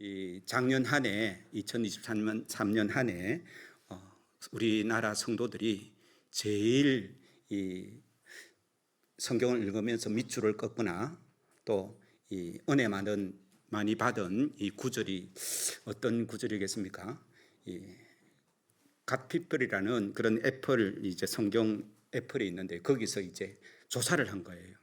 이 작년 한 해 2023년 한 해 우리나라 성도들이 제일 이 성경을 읽으면서 밑줄을 긋거나 또 이 은혜 많이 받은 이 구절이 어떤 구절이겠습니까? 이 갓피플이라는 그런 애플 이제 성경 애플이 있는데 거기서 이제 조사를 한 거예요.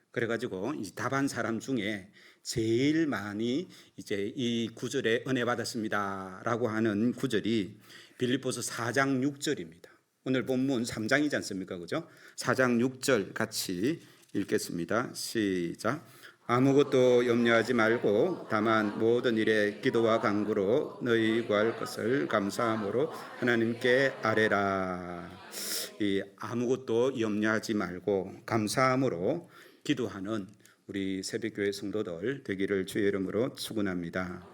그래가지고 이 답한 사람 중에 제일 많이 이제 이 구절에 은혜 받았습니다라고 하는 구절이 빌립보서 4장 6절입니다. 오늘 본문 3장이지 않습니까? 그죠? 4장 6절 같이 읽겠습니다. 시작. 아무것도 염려하지 말고 다만 모든 일에 기도와 간구로 너희 구할 것을 감사함으로 하나님께 아뢰라. 이 아무것도 염려하지 말고 감사함으로 기도하는 우리 새벽교회 성도들 되기를 주의 이름으로 축원합니다.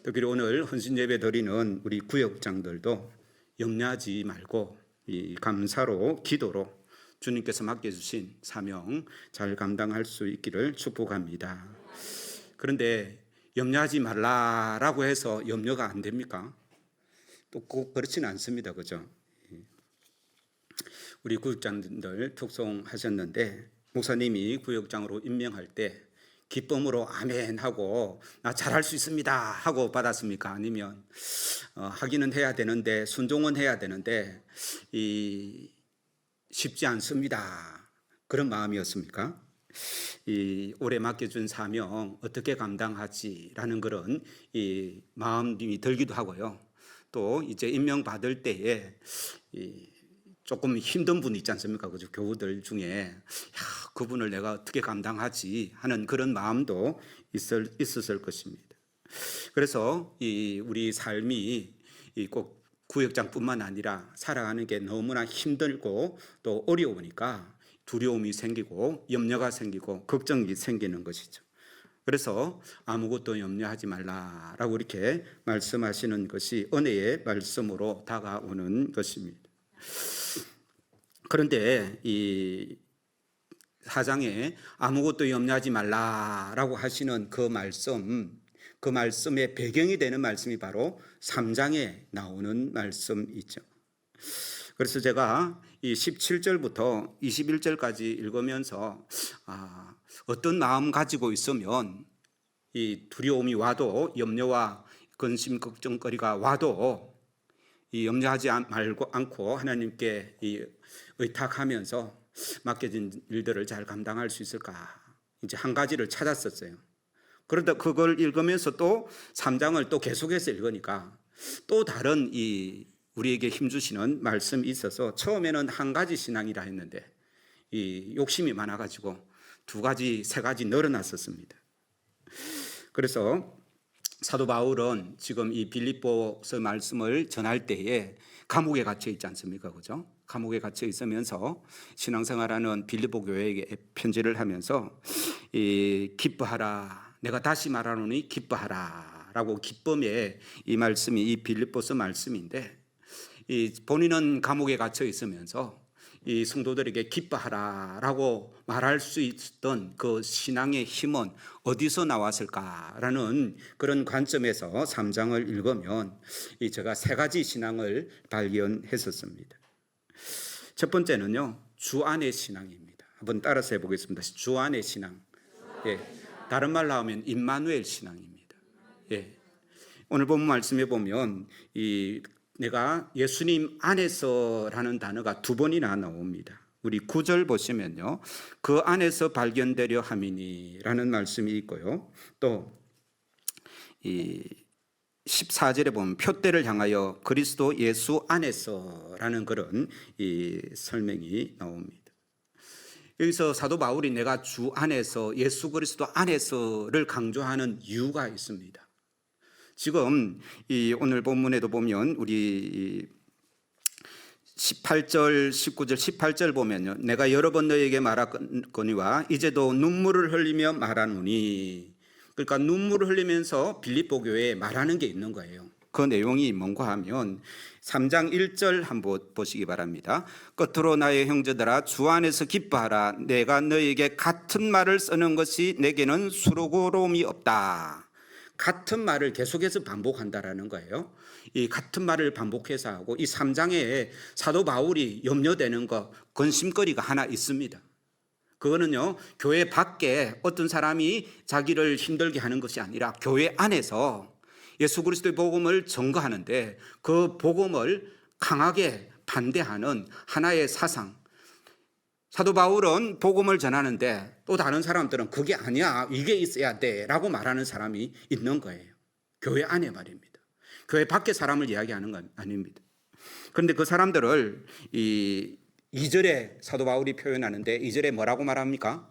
특히 오늘 헌신 예배 드리는 우리 구역장들도 염려하지 말고 이 감사로 기도로 주님께서 맡겨주신 사명 잘 감당할 수 있기를 축복합니다. 그런데 염려하지 말라라고 해서 염려가 안 됩니까? 또 꼭 그렇지는 않습니다. 그죠? 우리 구역장들 특송하셨는데 목사님이 구역장으로 임명할 때 기쁨으로 아멘 하고 나 잘할 수 있습니다 하고 받았습니까? 아니면 하기는 해야 되는데 순종은 해야 되는데 쉽지 않습니다 그런 마음이었습니까? 이 올해 맡겨준 사명 어떻게 감당하지라는 그런 이 마음이 들기도 하고요. 또 이제 임명 받을 때에 조금 힘든 분이 있지 않습니까? 그죠? 교우들 중에 그분을 내가 어떻게 감당하지 하는 그런 마음도 있었을 것입니다. 그래서 우리 삶이 꼭 구역장뿐만 아니라 살아가는 게 너무나 힘들고 또 어려우니까 두려움이 생기고 염려가 생기고 걱정이 생기는 것이죠. 그래서 아무것도 염려하지 말라라고 이렇게 말씀하시는 것이 은혜의 말씀으로 다가오는 것입니다. 그런데 이 4장에 아무것도 염려하지 말라라고 하시는 그 말씀의 배경이 되는 말씀이 바로 3장에 나오는 말씀이죠. 그래서 제가 이 17절부터 21절까지 읽으면서 어떤 마음 가지고 있으면 이 두려움이 와도 염려와 근심 걱정거리가 와도 이 염려하지 않고 하나님께 의탁하면서 맡겨진 일들을 잘 감당할 수 있을까? 이제 한 가지를 찾았었어요. 그러다 그걸 읽으면서 또 3장을 또 계속해서 읽으니까 또 다른 우리에게 힘주시는 말씀이 있어서 처음에는 한 가지 신앙이라 했는데 이 욕심이 많아가지고 2가지, 3가지 늘어났었습니다. 그래서 사도 바울은 지금 이 빌립보서 말씀을 전할 때에 감옥에 갇혀 있지 않습니까? 그죠? 감옥에 갇혀 있으면서 신앙생활하는 빌립보 교회에게 편지를 하면서 기뻐하라. 내가 다시 말하노니 기뻐하라. 라고 기쁨의 이 말씀이 이 빌립보서 말씀인데 본인은 감옥에 갇혀 있으면서 이 성도들에게 기뻐하라라고 말할 수 있었던 그 신앙의 힘은 어디서 나왔을까라는 그런 관점에서 3장을 읽으면 제가 3가지 신앙을 발견했었습니다. 첫 번째는요, 주 안의 신앙입니다. 한번 따라서 해보겠습니다. 주 안의 신앙. 예, 다른 말로 하면 임마누엘 신앙입니다. 예, 오늘 본문 말씀해 보면 내가 예수님 안에서라는 단어가 2번이나 나옵니다. 우리 9절 보시면요. 그 안에서 발견되려 함이니라는 말씀이 있고요. 또 14절에 보면 표대를 향하여 그리스도 예수 안에서라는 그런 설명이 나옵니다. 여기서 사도 바울이 내가 주 안에서 예수 그리스도 안에서를 강조하는 이유가 있습니다. 지금 오늘 본문에도 보면 우리 18절, 19절, 18절 보면요. 내가 여러 번 너에게 말하거니와 이제도 눈물을 흘리며 말하노니. 그러니까 눈물을 흘리면서 빌립보 교회에 말하는 게 있는 거예요. 그 내용이 뭔가 하면 3장 1절 한번 보시기 바랍니다. 끝으로 나의 형제들아 주 안에서 기뻐하라. 내가 너에게 같은 말을 쓰는 것이 내게는 수고로움이 없다. 같은 말을 계속해서 반복한다라는 거예요. 이 같은 말을 반복해서 하고 이 3장에 사도 바울이 염려되는 거 근심거리가 하나 있습니다. 그거는요, 교회 밖에 어떤 사람이 자기를 힘들게 하는 것이 아니라 교회 안에서 예수 그리스도의 복음을 전거하는데 그 복음을 강하게 반대하는 하나의 사상. 사도 바울은 복음을 전하는데 또 다른 사람들은 그게 아니야, 이게 있어야 돼 라고 말하는 사람이 있는 거예요. 교회 안에 말입니다. 교회 밖에 사람을 이야기하는 건 아닙니다. 그런데 그 사람들을 이 2절에 사도 바울이 표현하는데 2절에 뭐라고 말합니까?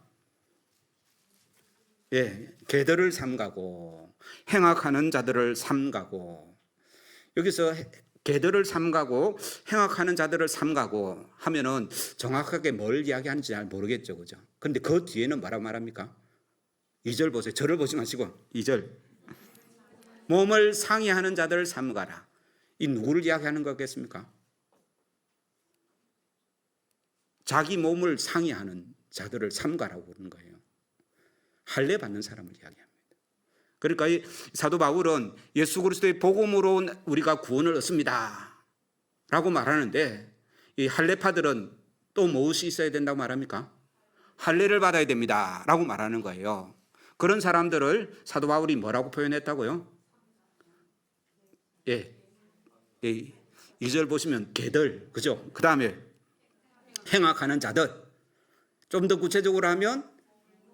개들을 삼가고 행악하는 자들을 삼가고, 여기서 개들을 삼가고 행악하는 자들을 삼가고 하면은 정확하게 뭘 이야기하는지 잘 모르겠죠, 그죠? 그런데 그 뒤에는 뭐라고 말합니까? 2절 보세요. 저를 보지 마시고 2절. 몸을 상해하는 자들을 삼가라. 이 누구를 이야기하는 거겠습니까? 자기 몸을 상해하는 자들을 삼가라고 그러는 거예요. 할례 받는 사람을 이야기합니다. 그러니까 이 사도 바울은 예수 그리스도의 복음으로 우리가 구원을 얻습니다 라고 말하는데, 이 할례파들은 또 무엇이 있어야 된다고 말합니까? 할례를 받아야 됩니다 라고 말하는 거예요. 그런 사람들을 사도 바울이 뭐라고 표현했다고요? 2절 보시면 개들, 그죠? 그 다음에 행악하는 자들, 좀 더 구체적으로 하면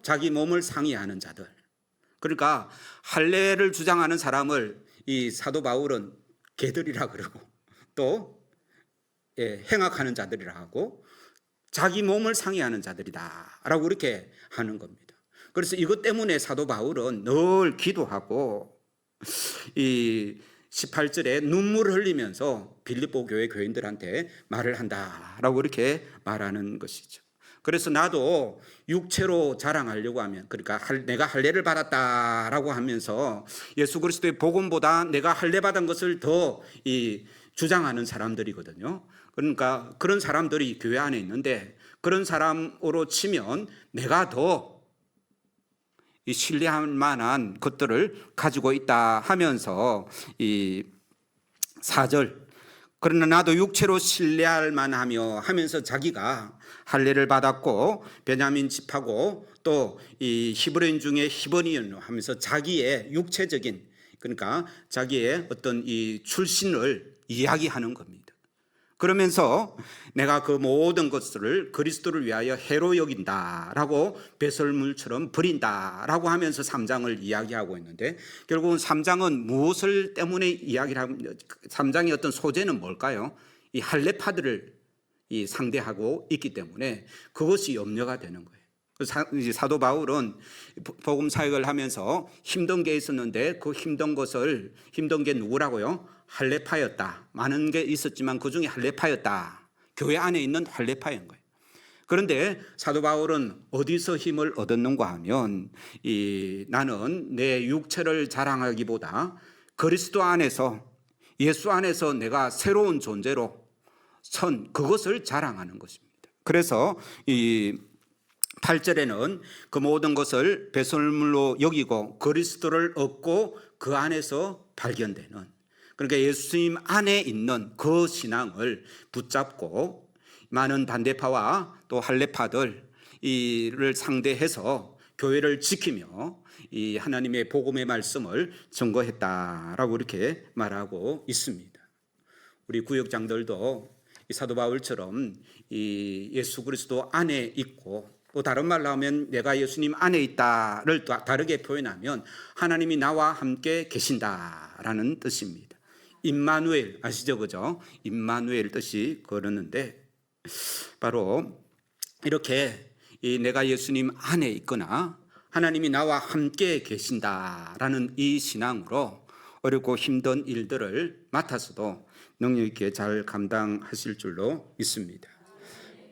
자기 몸을 상해하는 자들. 그러니까 할례를 주장하는 사람을 이 사도 바울은 개들이라 그러고, 또 행악하는 자들이라 하고 자기 몸을 상해하는 자들이다 라고 그렇게 하는 겁니다. 그래서 이것 때문에 사도 바울은 늘 기도하고 이 18절에 눈물을 흘리면서 빌립보 교회 교인들한테 말을 한다라고 이렇게 말하는 것이죠. 그래서 나도 육체로 자랑하려고 하면, 그러니까 내가 할례를 받았다라고 하면서 예수 그리스도의 복음보다 내가 할례 받은 것을 더 주장하는 사람들이거든요. 그러니까 그런 사람들이 교회 안에 있는데, 그런 사람으로 치면 내가 더 이 신뢰할 만한 것들을 가지고 있다 하면서 이 4절, 그러나 나도 육체로 신뢰할 만하며 하면서 자기가 할례를 받았고 베냐민 집하고 또 이 히브리인 중에 히브리인 하면서 자기의 육체적인, 그러니까 자기의 어떤 이 출신을 이야기하는 겁니다. 그러면서 내가 그 모든 것들을 그리스도를 위하여 해로 여긴다라고 배설물처럼 버린다라고 하면서 3장을 이야기하고 있는데, 결국은 3장은 무엇을 때문에 이야기를 하면, 3장의 어떤 소재는 뭘까요? 이 할례파들을 상대하고 있기 때문에 그것이 염려가 되는 거예요. 사도 바울은 복음 사역을 하면서 힘든 게 있었는데 그 힘든 게 누구라고요? 할례파였다. 많은 게 있었지만 그 중에 할례파였다. 교회 안에 있는 할례파인 거예요. 그런데 사도 바울은 어디서 힘을 얻었는가 하면, 나는 내 육체를 자랑하기보다 그리스도 안에서, 예수 안에서 내가 새로운 존재로 선 그것을 자랑하는 것입니다. 그래서 이 8절에는 그 모든 것을 배설물로 여기고 그리스도를 얻고 그 안에서 발견되는, 그러니까 예수님 안에 있는 그 신앙을 붙잡고 많은 반대파와 또 할례파들 이를 상대해서 교회를 지키며 이 하나님의 복음의 말씀을 증거했다라고 이렇게 말하고 있습니다. 우리 구역장들도 이 사도 바울처럼 이 예수 그리스도 안에 있고, 또 다른 말로 하면 내가 예수님 안에 있다를 다르게 표현하면 하나님이 나와 함께 계신다라는 뜻입니다. 임마누엘 아시죠, 그죠? 임마누엘 뜻이 그러는데, 바로 이렇게 내가 예수님 안에 있거나 하나님이 나와 함께 계신다라는 이 신앙으로 어렵고 힘든 일들을 맡아서도 능력 있게 잘 감당하실 줄로 믿습니다.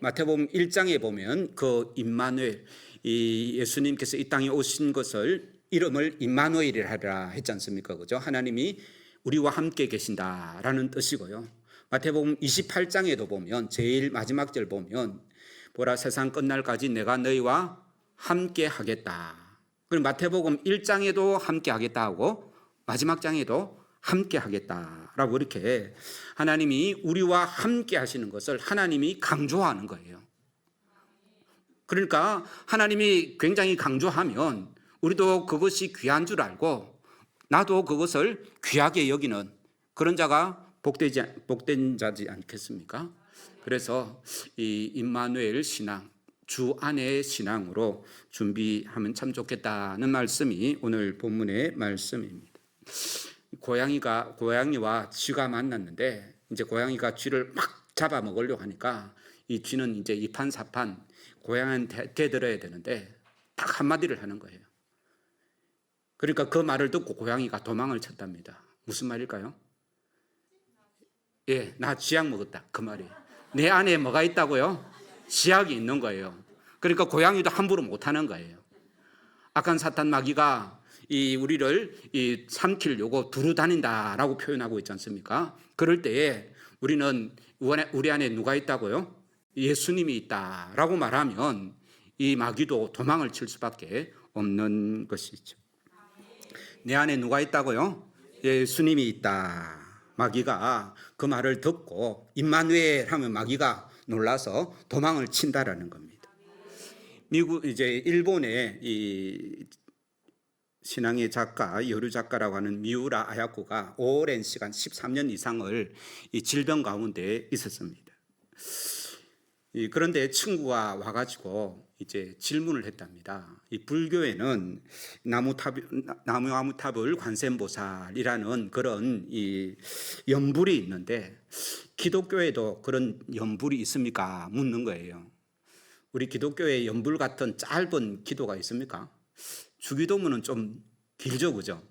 마태복음 1장에 보면 그 임마누엘, 이 예수님께서 이 땅에 오신 것을 이름을 임마누엘이라 하라 했지 않습니까? 그죠? 하나님이 우리와 함께 계신다라는 뜻이고요. 마태복음 28장에도 보면 제일 마지막 절 보면 보라 세상 끝날까지 내가 너희와 함께 하겠다. 그리고 마태복음 1장에도 함께 하겠다 하고 마지막 장에도 함께 하겠다라고 이렇게 하나님이 우리와 함께 하시는 것을 하나님이 강조하는 거예요. 그러니까 하나님이 굉장히 강조하면 우리도 그것이 귀한 줄 알고 나도 그것을 귀하게 여기는 그런 자가 복된 자지 않겠습니까? 그래서 이 임마누엘 신앙, 주 안의 신앙으로 준비하면 참 좋겠다는 말씀이 오늘 본문의 말씀입니다. 고양이와 쥐가 만났는데 이제 고양이가 쥐를 막 잡아 먹으려고 하니까 이 쥐는 이제 이판사판 고양이한테 대들어야 되는데 딱 한마디를 하는 거예요. 그러니까 그 말을 듣고 고양이가 도망을 쳤답니다. 무슨 말일까요? 예, 나 쥐약 먹었다. 그 말이에요. 내 안에 뭐가 있다고요? 쥐약이 있는 거예요. 그러니까 고양이도 함부로 못하는 거예요. 악한 사탄 마귀가 우리를 삼키려고 두루 다닌다라고 표현하고 있지 않습니까? 그럴 때에 우리는 우리 안에 누가 있다고요? 예수님이 있다라고 말하면 이 마귀도 도망을 칠 수밖에 없는 것이죠. 내 안에 누가 있다고요? 예수님이 있다. 마귀가 그 말을 듣고 임마누엘 하면 마귀가 놀라서 도망을 친다라는 겁니다. 일본의 이 신앙의 작가, 여류 작가라고 하는 미우라 아야코가 오랜 시간 13년 이상을 이 질병 가운데 있었습니다. 그런데 친구가 와가지고 이제 질문을 했답니다. 이 불교에는 나무아미타불 관세음보살이라는 그런 이 연불이 있는데 기독교에도 그런 연불이 있습니까? 묻는 거예요. 우리 기독교에 연불 같은 짧은 기도가 있습니까? 주기도문은 좀 길죠, 그죠?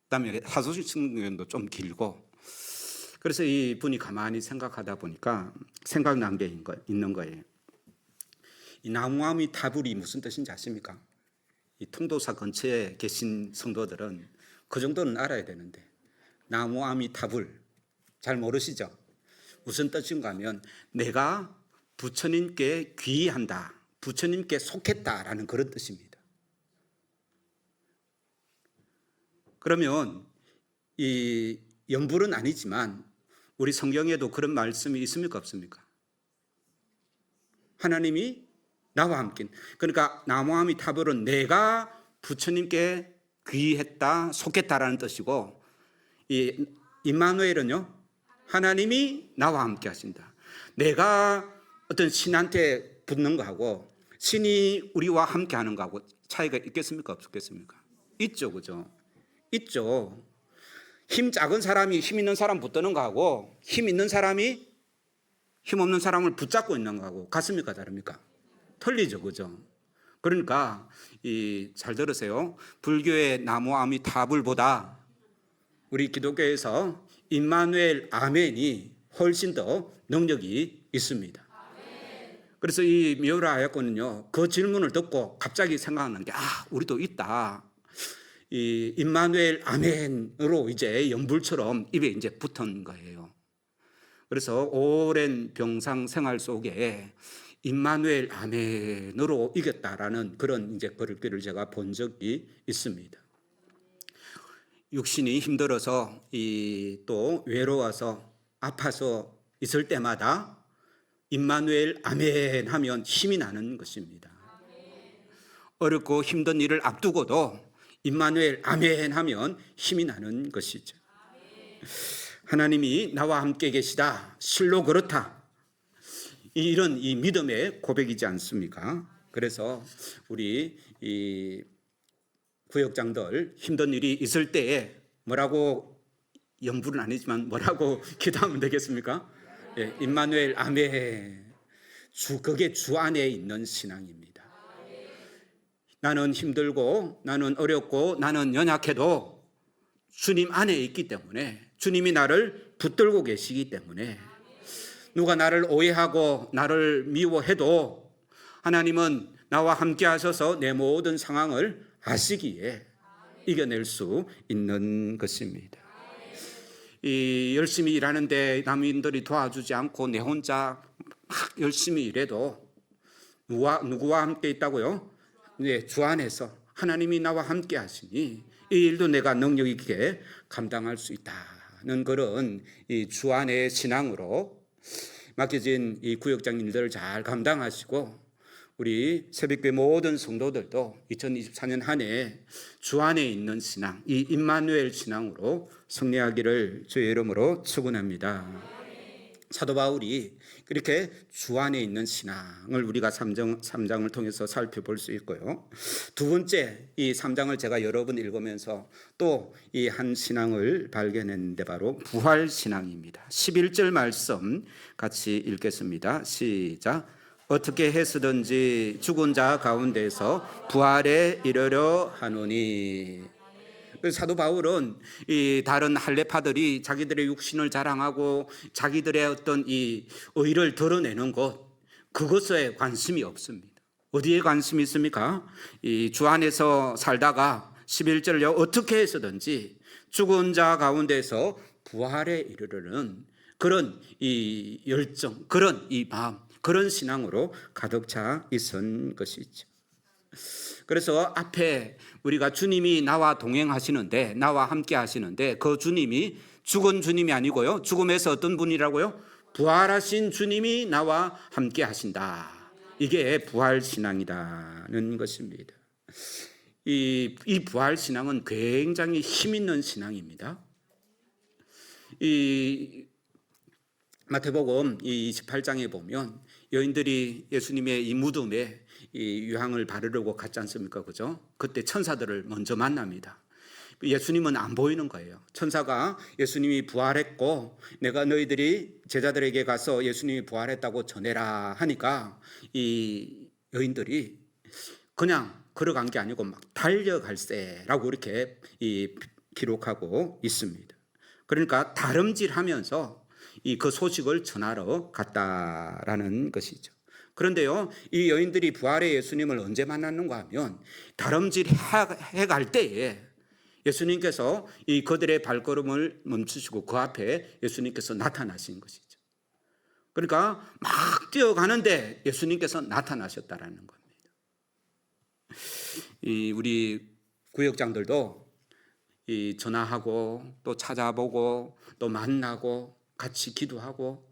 그다음에 사도신경도 좀 길고. 그래서 이 분이 가만히 생각하다 보니까 생각난 게 있는 거예요. 이 나무아미타불이 무슨 뜻인지 아십니까? 이 통도사 근처에 계신 성도들은 그 정도는 알아야 되는데 나무아미타불 잘 모르시죠? 무슨 뜻인가 하면 내가 부처님께 귀의한다, 부처님께 속했다라는 그런 뜻입니다. 그러면 이 연불은 아니지만 우리 성경에도 그런 말씀이 있습니까? 없습니까? 하나님이 나와 함께. 그러니까 나무아미타불은 내가 부처님께 귀했다, 속했다라는 뜻이고 이 임마누엘은요, 하나님이 나와 함께 하신다. 내가 어떤 신한테 붙는 거하고 신이 우리와 함께 하는 거하고 차이가 있겠습니까? 없겠습니까? 있죠, 그죠? 있죠. 힘 작은 사람이 힘 있는 사람 붙드는 거하고 힘 있는 사람이 힘 없는 사람을 붙잡고 있는 거하고 같습니까? 다릅니까? 틀리죠, 그죠? 그러니까 잘 들으세요. 불교의 나무아미타불보다 우리 기독교에서 임마누엘 아멘이 훨씬 더 능력이 있습니다. 그래서 이 미우라 아야코는요, 그 질문을 듣고 갑자기 생각하는 게 우리도 있다. 이 임마누엘 아멘으로 이제 연불처럼 입에 이제 붙은 거예요. 그래서 오랜 병상 생활 속에 임마누엘 아멘으로 이겼다라는 그런 이제 글을 제가 본 적이 있습니다. 육신이 힘들어서 또 외로워서 아파서 있을 때마다 임마누엘 아멘 하면 힘이 나는 것입니다. 어렵고 힘든 일을 앞두고도 임마누엘 아멘 하면 힘이 나는 것이죠. 하나님이 나와 함께 계시다, 실로 그렇다, 이런 이 믿음의 고백이지 않습니까? 그래서 우리 이 구역장들 힘든 일이 있을 때에 뭐라고, 연불은 아니지만 뭐라고 기도하면 되겠습니까? 예, 임마누엘 아멘. 그게 주 안에 있는 신앙입니다. 나는 힘들고 나는 어렵고 나는 연약해도 주님 안에 있기 때문에, 주님이 나를 붙들고 계시기 때문에, 누가 나를 오해하고 나를 미워해도 하나님은 나와 함께 하셔서 내 모든 상황을 아시기에 이겨낼 수 있는 것입니다. 열심히 일하는데 남인들이 도와주지 않고 내 혼자 막 열심히 일해도 누구와 함께 있다고요? 네, 주 안에서 하나님이 나와 함께 하시니 이 일도 내가 능력 있게 감당할 수 있다는 그런 이 주 안의 신앙으로 맡겨진 이 구역장 일들을 잘 감당하시고, 우리 새벽교회 모든 성도들도 2024년 한 해 주 안에 있는 신앙, 이 임마누엘 신앙으로 승리하기를 주의 이름으로 축원합니다. 사도 바울이 그렇게 주 안에 있는 신앙을 우리가 3장을 통해서 살펴볼 수 있고요. 두 번째, 이 3장을 제가 여러 번 읽으면서 또 이 한 신앙을 발견했는데 바로 부활 신앙입니다. 11절 말씀 같이 읽겠습니다. 시작. 어떻게 해서든지 죽은 자 가운데서 부활에 이르려 하노니. 사도 바울은 이 다른 할례파들이 자기들의 육신을 자랑하고 자기들의 어떤 이 의를 드러내는 것, 그것에 관심이 없습니다. 어디에 관심이 있습니까? 이 주 안에서 살다가 11절요, 어떻게 해서든지 죽은 자 가운데서 부활에 이르르는 그런 이 열정, 그런 이 마음, 그런 신앙으로 가득 차 있은 것이죠. 그래서 앞에 우리가 주님이 나와 동행하시는데, 나와 함께 하시는데, 그 주님이 죽은 주님이 아니고요, 죽음에서 어떤 분이라고요? 부활하신 주님이 나와 함께 하신다. 이게 부활 신앙이라는 것입니다. 이 부활 신앙은 굉장히 힘 있는 신앙입니다. 이 마태복음 28장에 보면 여인들이 예수님의 이 무덤에 이 유향을 바르려고 갔지 않습니까? 그죠? 그때 천사들을 먼저 만납니다. 예수님은 안 보이는 거예요. 천사가 예수님이 부활했고 내가 너희들이 제자들에게 가서 예수님이 부활했다고 전해라 하니까 이 여인들이 그냥 걸어간 게 아니고 막 달려갈세라고 이렇게 기록하고 있습니다. 그러니까 다름질하면서 그 소식을 전하러 갔다라는 것이죠. 그런데요, 이 여인들이 부활의 예수님을 언제 만났는가 하면 다름질 해갈 때에 예수님께서 이 그들의 발걸음을 멈추시고 그 앞에 예수님께서 나타나신 것이죠. 그러니까 막 뛰어가는데 예수님께서 나타나셨다라는 겁니다. 우리 구역장들도 전화하고 또 찾아보고 또 만나고 같이 기도하고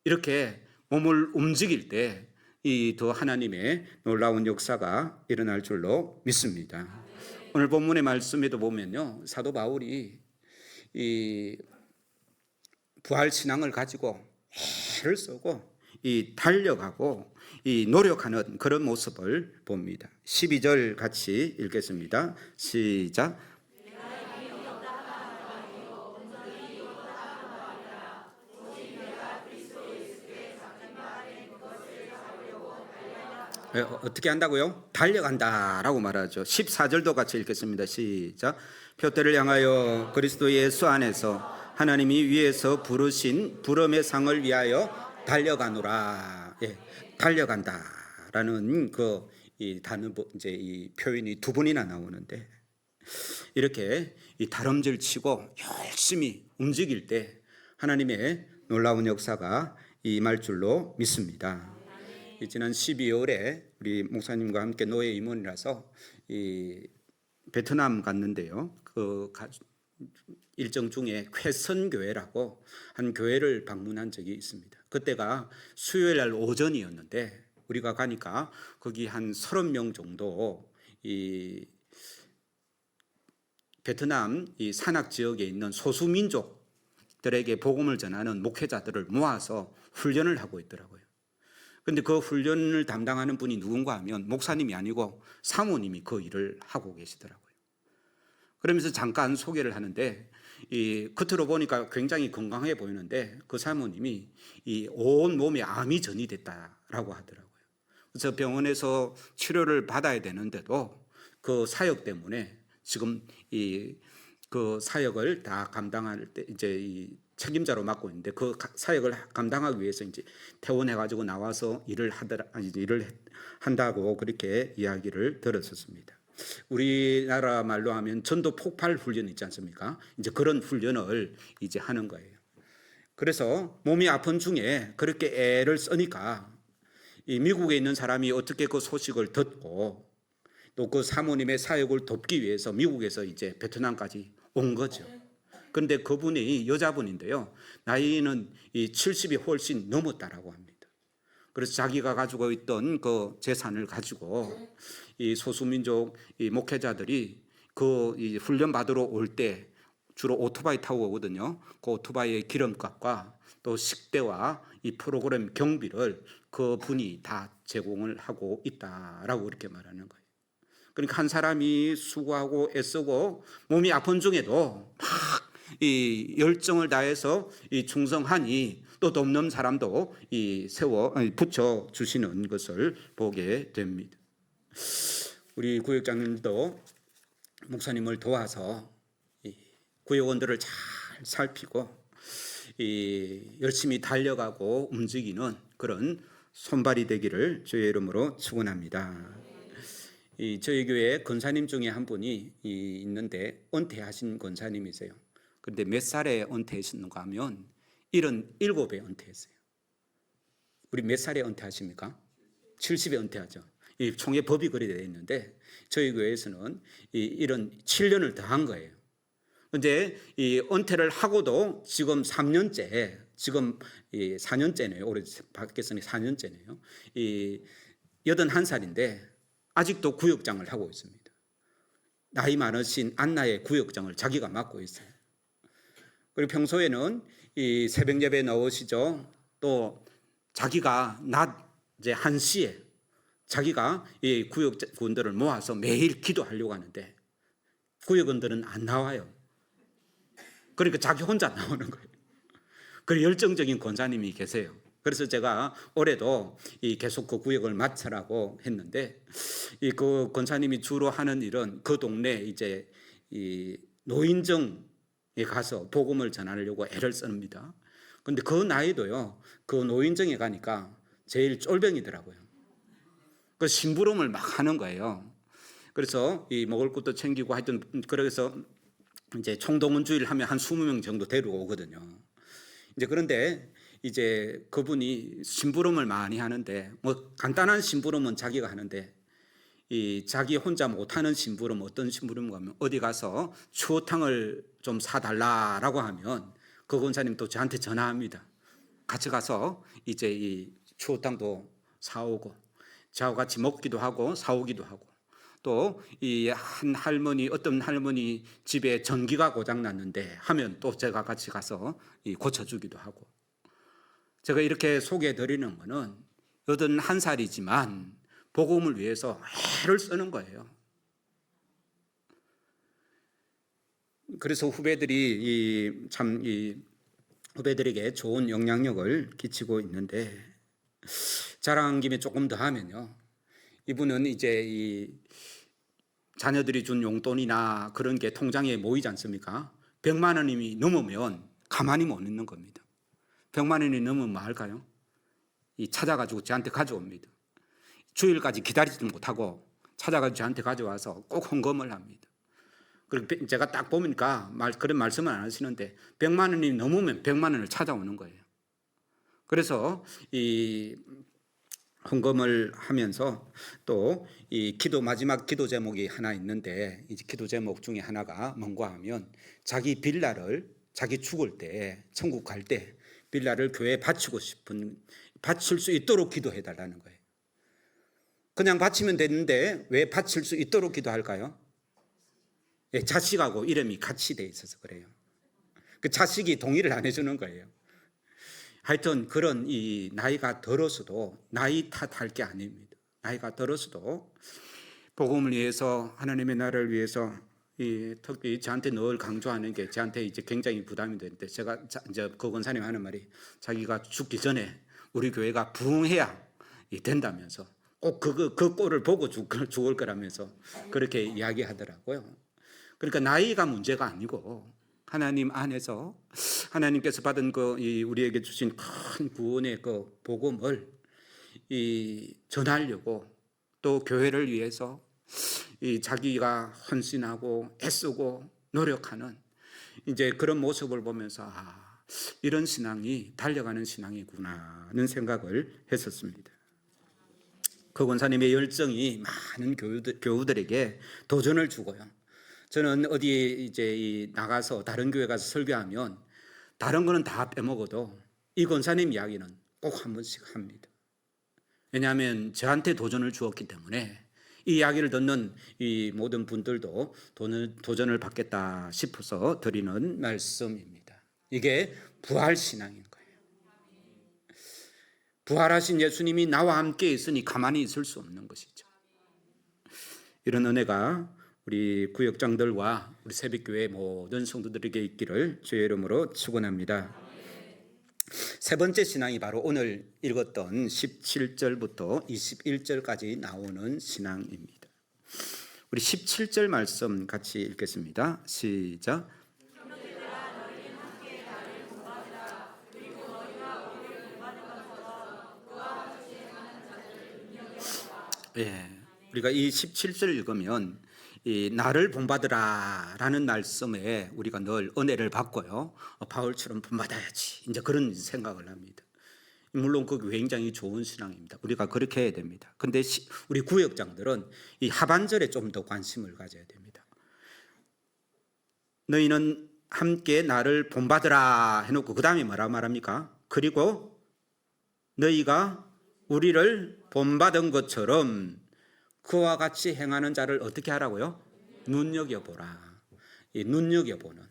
이렇게 몸을 움직일 때 이 더 하나님의 놀라운 역사가 일어날 줄로 믿습니다. 오늘 본문의 말씀에도 보면요, 사도 바울이 이 부활 신앙을 가지고 애를 쓰고 달려가고 노력하는 그런 모습을 봅니다. 12절 같이 읽겠습니다. 시작. 어떻게 한다고요? 달려간다라고 말하죠. 14절도 같이 읽겠습니다. 시작. 표대를 향하여 그리스도 예수 안에서 하나님이 위에서 부르신 부름의 상을 위하여 달려가노라. 예, 달려간다라는 이 단어, 이제 이 표현이 두 번이나 나오는데, 이렇게 다름질 치고 열심히 움직일 때 하나님의 놀라운 역사가 임할 줄로 믿습니다. 지난 12월에 우리 목사님과 함께 노예 임원이라서 베트남 갔는데요. 그 일정 중에 쾌선교회라고 한 교회를 방문한 적이 있습니다. 그때가 수요일 날 오전이었는데 우리가 가니까 거기 한 30명 정도 베트남 산악 지역에 있는 소수민족들에게 복음을 전하는 목회자들을 모아서 훈련을 하고 있더라고요. 그런데 그 훈련을 담당하는 분이 누군가 하면 목사님이 아니고 사모님이 그 일을 하고 계시더라고요. 그러면서 잠깐 소개를 하는데 겉으로 보니까 굉장히 건강해 보이는데 그 사모님이 온 몸에 암이 전이됐다라고 하더라고요. 그래서 병원에서 치료를 받아야 되는데도 그 사역 때문에 지금 그 사역을 다 감당할 때 이제 책임자로 맡고 있는데 그 사역을 감당하기 위해서 이제 퇴원해가지고 나와서 일을 한다고 그렇게 이야기를 들었었습니다. 우리나라 말로 하면 전도 폭발 훈련 있지 않습니까? 이제 그런 훈련을 이제 하는 거예요. 그래서 몸이 아픈 중에 그렇게 애를 쓰니까 이 미국에 있는 사람이 어떻게 그 소식을 듣고 또 그 사모님의 사역을 돕기 위해서 미국에서 이제 베트남까지 온 거죠. 그런데 그분이 여자분인데요. 나이는 이 70이 훨씬 넘었다라고 합니다. 그래서 자기가 가지고 있던 그 재산을 가지고 이 소수민족 이 목회자들이 이 훈련 받으러 올 때 주로 오토바이 타고 오거든요. 그 오토바이의 기름값과 또 식대와 이 프로그램 경비를 그 분이 다 제공을 하고 있다라고 이렇게 말하는 거예요. 그러니까 한 사람이 수고하고 애쓰고 몸이 아픈 중에도 막 이 열정을 다해서 이 충성하니 또 돕는 사람도 이 붙여 주시는 것을 보게 됩니다. 우리 구역장님도 목사님을 도와서 이 구역원들을 잘 살피고 이 열심히 달려가고 움직이는 그런 손발이 되기를 주의 이름으로 축원합니다. 저희 교회 권사님 중에 한 분이 있는데 은퇴하신 권사님이세요. 그런데 몇 살에 은퇴하셨는가 하면 77에 은퇴했어요. 우리 몇 살에 은퇴하십니까? 70에 은퇴하죠. 이 총회 법이 그리 되어 있는데 저희 교회에서는 7년을 더 한 거예요. 근데 이 은퇴를 하고도 지금 3년째, 지금 4년째네요. 올해 밖에서는 4년째네요. 81살인데 아직도 구역장을 하고 있습니다. 나이 많으신 안나의 구역장을 자기가 맡고 있어요. 그리고 평소에는 이 새벽 예배 나오시죠. 또 자기가 낮 이제 1시에 자기가 이 구역원들을 모아서 매일 기도하려고 하는데 구역원들은 안 나와요. 그러니까 자기 혼자 나오는 거예요. 그리고 열정적인 권사님이 계세요. 그래서 제가 올해도 계속 그 구역을 맡으라고 했는데 그 권사님이 주로 하는 일은 그 동네 이제 이 노인정에 가서 복음을 전하려고 애를 씁니다. 그런데 그 나이도요, 그 노인정에 가니까 제일 쫄병이더라고요. 그 심부름을 막 하는 거예요. 그래서 먹을 것도 챙기고 하여튼 그래서 이제 총동원주의를 하면 한 20명 정도 데리고 오거든요. 이제 그런데 이제 그분이 심부름을 많이 하는데 뭐 간단한 심부름은 자기가 하는데 자기 혼자 못하는 심부름 어떤 심부름인가 하면 어디 가서 추어탕을 좀 사달라라고 하면 그 권사님 또 저한테 전화합니다. 같이 가서 이제 이 추어탕도 사오고 저하고 같이 먹기도 하고 사오기도 하고 또 이 한 할머니 어떤 할머니 집에 전기가 고장 났는데 하면 또 제가 같이 가서 고쳐주기도 하고 제가 이렇게 소개해 드리는 거는 81살이지만 복음을 위해서 애를 쓰는 거예요. 그래서 후배들이 참 후배들에게 좋은 영향력을 끼치고 있는데 자랑한 김에 조금 더 하면요. 이분은 이제 자녀들이 준 용돈이나 그런 게 통장에 모이지 않습니까? 100만 원이 넘으면 가만히 못 있는 겁니다. 100만 원이 넘으면 뭐 할까요? 찾아가지고 저한테 가져옵니다. 주일까지 기다리지 못하고 찾아가지고 저한테 가져와서 꼭 헌금을 합니다. 그리고 제가 딱 보니까 그런 말씀은 안 하시는데 100만 원이 넘으면 100만 원을 찾아오는 거예요. 그래서 헌금을 하면서 또 마지막 기도 제목이 하나 있는데 이 기도 제목 중에 하나가 뭔가 하면 자기 빌라를 자기 죽을 때 천국 갈 때 빌라를 교회에 바칠 수 있도록 기도해 달라는 거예요. 그냥 바치면 되는데 왜 바칠 수 있도록 기도할까요? 자식하고 이름이 같이 돼 있어서 그래요. 그 자식이 동의를 안 해주는 거예요. 하여튼 그런 나이가 들어서도 나이 탓할 게 아닙니다. 나이가 들어서도 복음을 위해서 하나님의 나라를 위해서 특히 저한테 늘 강조하는 게 저한테 이제 굉장히 부담이 되는데 제가 이제 그 권사님 하는 말이 자기가 죽기 전에 우리 교회가 부흥해야 된다면서 꼭 그 꼴을 보고 죽을 거라면서 그렇게 이야기하더라고요. 그러니까 나이가 문제가 아니고 하나님 안에서 하나님께서 받은 우리에게 주신 큰 구원의 그 복음을 전하려고 또 교회를 위해서 자기가 헌신하고 애쓰고 노력하는 이제 그런 모습을 보면서 이런 신앙이 달려가는 신앙이구나 하는 생각을 했었습니다. 그 권사님의 열정이 많은 교우들에게 도전을 주고요. 저는 어디 이제 나가서 다른 교회 가서 설교하면 다른 거는 다 빼먹어도 이 권사님 이야기는 꼭 한 번씩 합니다. 왜냐하면 저한테 도전을 주었기 때문에 이 이야기를 듣는 이 모든 분들도 도전을 받겠다 싶어서 드리는 말씀입니다. 이게 부활신앙인 거예요. 부활하신 예수님이 나와 함께 있으니 가만히 있을 수 없는 것이죠. 이런 은혜가 우리 구역장들과 우리 새벽교회 모든 성도들에게 있기를 주의 이름으로 축원합니다. 세 번째 신앙이 바로 오늘 읽었던 17절부터 21절까지 나오는 신앙입니다. 우리 17절 말씀 같이 읽겠습니다. 시작. 예, 우리가 이 17절 읽으면 이 나를 본받으라라는 말씀에 우리가 늘 은혜를 받고요. 바울처럼 본받아야지. 이제 그런 생각을 합니다. 물론 그 굉장히 좋은 신앙입니다. 우리가 그렇게 해야 됩니다. 근데 우리 구역장들은 이 하반절에 좀 더 관심을 가져야 됩니다. 너희는 함께 나를 본받으라 해놓고 그 다음에 뭐라 말합니까? 그리고 너희가 우리를 본받은 것처럼 그와 같이 행하는 자를 어떻게 하라고요? 눈여겨보라. 이 눈여겨보는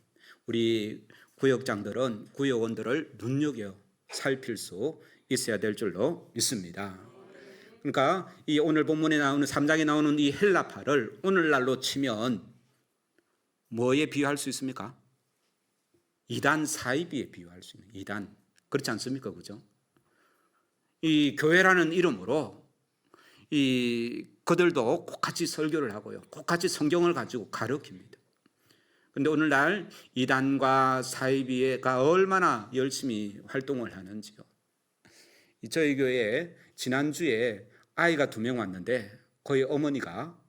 우리 구역장들은 구역원들을 눈여겨 살필 수 있어야 될 줄로 믿습니다. 그러니까 이 오늘 본문에 나오는 3장에 나오는 이 헬라파를 오늘날로 치면 뭐에 비유할 수 있습니까? 이단 사이비에 비유할 수 있는 이단. 그렇지 않습니까? 그죠? 이 교회라는 이름으로 이 그들도 똑같이 설교를 하고요. 똑같이 성경을 가지고 가르칩니다. 그런데 오늘날 이단과 사이비가 얼마나 열심히 활동을 하는지요. 저희 교회에 지난주에 아이가 2명 왔는데 거의 어머니가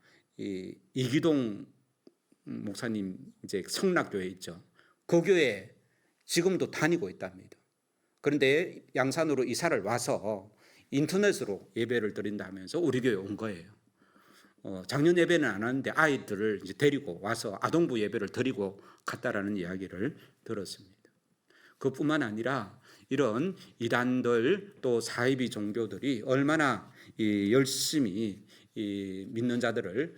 이기동 목사님 이제 성락교회 있죠. 그 교회에 지금도 다니고 있답니다. 그런데 양산으로 이사를 와서 인터넷으로 예배를 드린다면서 우리 교회에 온 거예요. 작년 예배는 안 하는데 아이들을 이제 데리고 와서 아동부 예배를 드리고 갔다라는 이야기를 들었습니다. 그뿐만 아니라 이런 이단들 또 사이비 종교들이 얼마나 열심히 믿는 자들을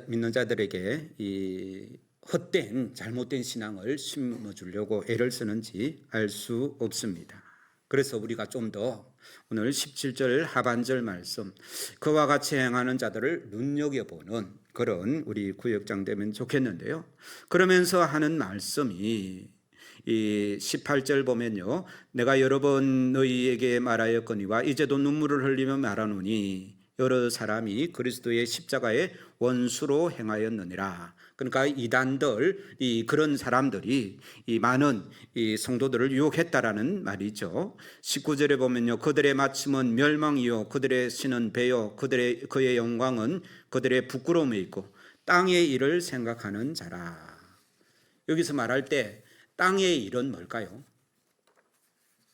믿는 자들에게 헛된 잘못된 신앙을 심어주려고 애를 쓰는지 알 수 없습니다. 그래서 우리가 좀 더 오늘 17절 하반절 말씀 그와 같이 행하는 자들을 눈여겨보는 그런 우리 구역장 되면 좋겠는데요. 그러면서 하는 말씀이 이 18절 보면요. 내가 여러 번 너희에게 말하였거니와 이제도 눈물을 흘리며 말하노니 여러 사람이 그리스도의 십자가의 원수로 행하였느니라. 그러니까 이단들, 그런 사람들이 많은 성도들을 유혹했다라는 말이죠. 19절에 보면요, 그들의 마침은 멸망이요, 그들의 신은 배요, 그의 영광은 그들의 부끄러움에 있고 땅의 일을 생각하는 자라. 여기서 말할 때 땅의 일은 뭘까요?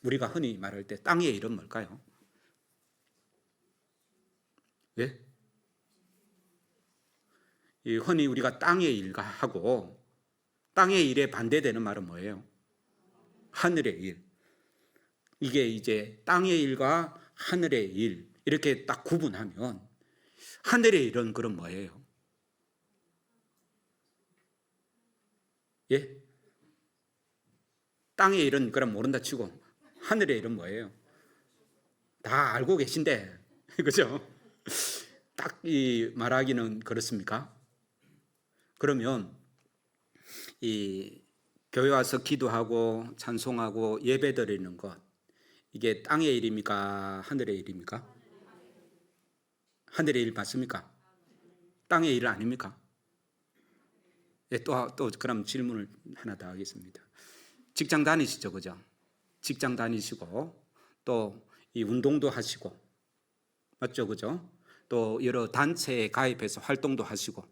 우리가 흔히 말할 때 땅의 일은 뭘까요? 예? 흔히 우리가 땅의 일과 하고 땅의 일에 반대되는 말은 뭐예요? 하늘의 일. 이게 이제 땅의 일과 하늘의 일 이렇게 딱 구분하면 하늘의 일은 그럼 뭐예요? 예? 땅의 일은 그럼 모른다 치고 하늘의 일은 뭐예요? 다 알고 계신데 그죠? 딱 말하기는 그렇습니까? 그러면 이 교회 와서 기도하고 찬송하고 예배 드리는 것 이게 땅의 일입니까? 하늘의 일입니까? 하늘의 일 맞습니까? 땅의 일 아닙니까? 예, 또 그럼 질문을 하나 더 하겠습니다. 직장 다니시죠, 그죠? 직장 다니시고 또 이 운동도 하시고 맞죠, 그죠? 또 여러 단체에 가입해서 활동도 하시고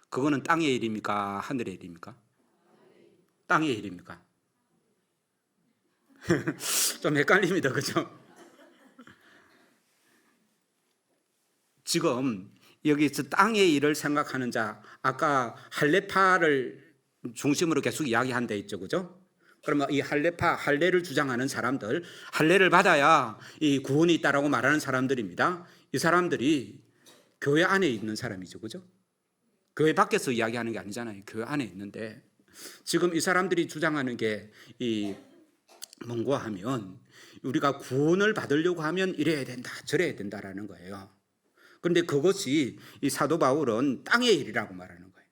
그거는 땅의 일입니까? 하늘의 일입니까? 땅의 일입니까? 좀 헷갈립니다. 그죠? 지금 여기서 땅의 일을 생각하는 자, 아까 할례파를 중심으로 계속 이야기한 데 있죠. 그죠? 그러면 이 할례파, 할례를 주장하는 사람들, 할례를 받아야 이 구원이 있다라고 말하는 사람들입니다. 이 사람들이 교회 안에 있는 사람이죠. 그죠? 교회 밖에서 이야기하는 게 아니잖아요. 교회 안에 있는데 지금 이 사람들이 주장하는 게 이 뭔가 하면 우리가 구원을 받으려고 하면 이래야 된다, 저래야 된다라는 거예요. 그런데 그것이 이 사도 바울은 땅의 일이라고 말하는 거예요.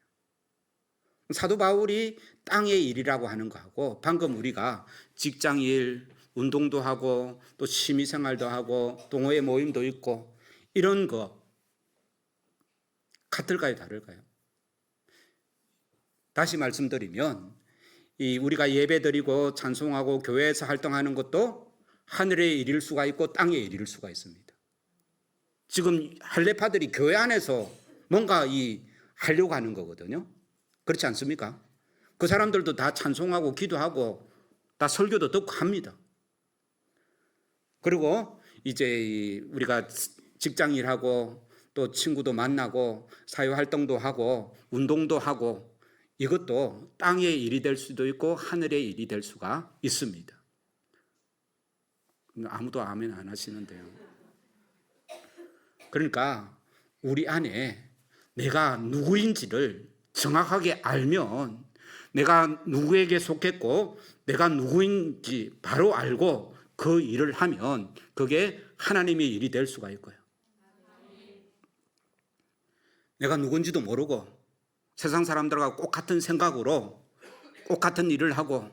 사도 바울이 땅의 일이라고 하는 거하고 방금 우리가 직장일, 운동도 하고 또 취미생활도 하고 동호회 모임도 있고 이런 거 같을까요, 다를까요? 다시 말씀드리면 이 우리가 예배드리고 찬송하고 교회에서 활동하는 것도 하늘의 일일 수가 있고 땅의 일일 수가 있습니다. 지금 할례파들이 교회 안에서 뭔가 하려고 하는 거거든요. 그렇지 않습니까? 그 사람들도 다 찬송하고 기도하고 다 설교도 듣고 합니다. 그리고 이제 우리가 직장 일하고 또 친구도 만나고 사회활동도 하고 운동도 하고 이것도 땅의 일이 될 수도 있고 하늘의 일이 될 수가 있습니다. 아무도 아멘 안 하시는데요. 그러니까 우리 안에 내가 누구인지를 정확하게 알면 내가 누구에게 속했고 내가 누구인지 바로 알고 그 일을 하면 그게 하나님의 일이 될 수가 있고요. 내가 누군지도 모르고 세상 사람들과 꼭 같은 생각으로 꼭 같은 일을 하고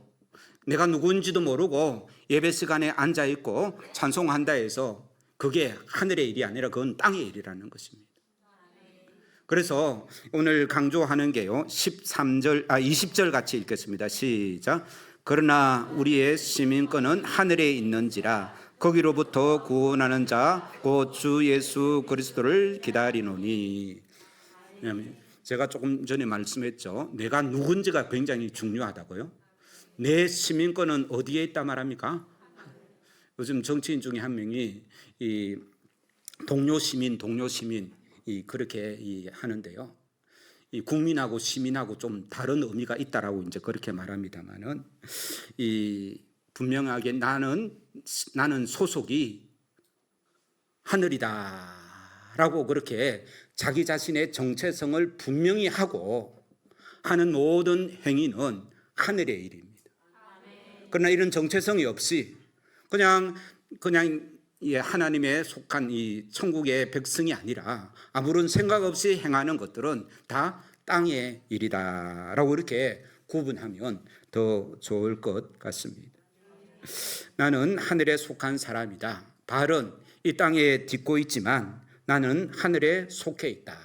내가 누군지도 모르고 예배 시간에 앉아 있고 찬송한다 해서 그게 하늘의 일이 아니라 그건 땅의 일이라는 것입니다. 그래서 오늘 강조하는 게요. 20절 같이 읽겠습니다. 시작. 그러나 우리의 시민권은 하늘에 있는지라 거기로부터 구원하는 자 곧 주 예수 그리스도를 기다리노니. 제가 조금 전에 말씀했죠. 내가 누군지가 굉장히 중요하다고요. 내 시민권은 어디에 있다 말합니까? 요즘 정치인 중에 한 명이 이 동료 시민 그렇게 하는데요. 이 국민하고 시민하고 좀 다른 의미가 있다라고 이제 그렇게 말합니다만은 이 분명하게 나는 소속이 하늘이다라고 그렇게 자기 자신의 정체성을 분명히 하고 하는 모든 행위는 하늘의 일입니다. 그러나 이런 정체성이 없이 그냥 하나님의 속한 이 천국의 백성이 아니라 아무런 생각 없이 행하는 것들은 다 땅의 일이다라고 이렇게 구분하면 더 좋을 것 같습니다. 나는 하늘에 속한 사람이다. 발은 이 땅에 딛고 있지만 나는 하늘에 속해 있다.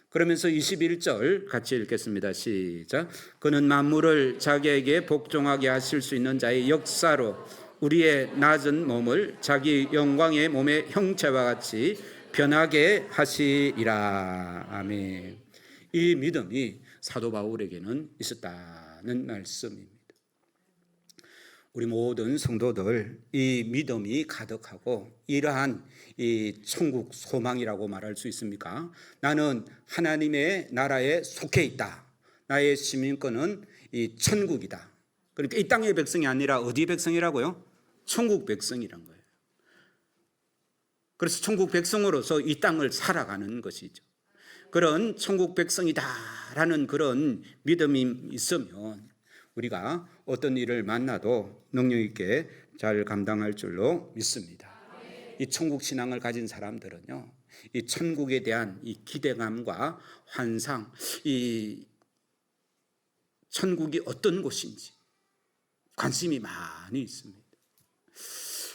그러면서 21절 같이 읽겠습니다. 시작. 그는 만물을 자기에게 복종하게 하실 수 있는 자의 역사로 우리의 낮은 몸을 자기 영광의 몸의 형체와 같이 변하게 하시리라. 아멘. 이 믿음이 사도 바울에게는 있었다는 말씀입니다. 우리 모든 성도들 이 믿음이 가득하고 이러한 이 천국 소망이라고 말할 수 있습니까? 나는 하나님의 나라에 속해 있다. 나의 시민권은 이 천국이다. 그러니까 이 땅의 백성이 아니라 어디 백성이라고요? 천국 백성이란 거예요. 그래서 천국 백성으로서 이 땅을 살아가는 것이죠. 그런 천국 백성이다라는 그런 믿음이 있으면 우리가 어떤 일을 만나도 능력 있게 잘 감당할 줄로 믿습니다. 이 천국 신앙을 가진 사람들은요, 이 천국에 대한 이 기대감과 환상, 이 천국이 어떤 곳인지 관심이 많이 있습니다.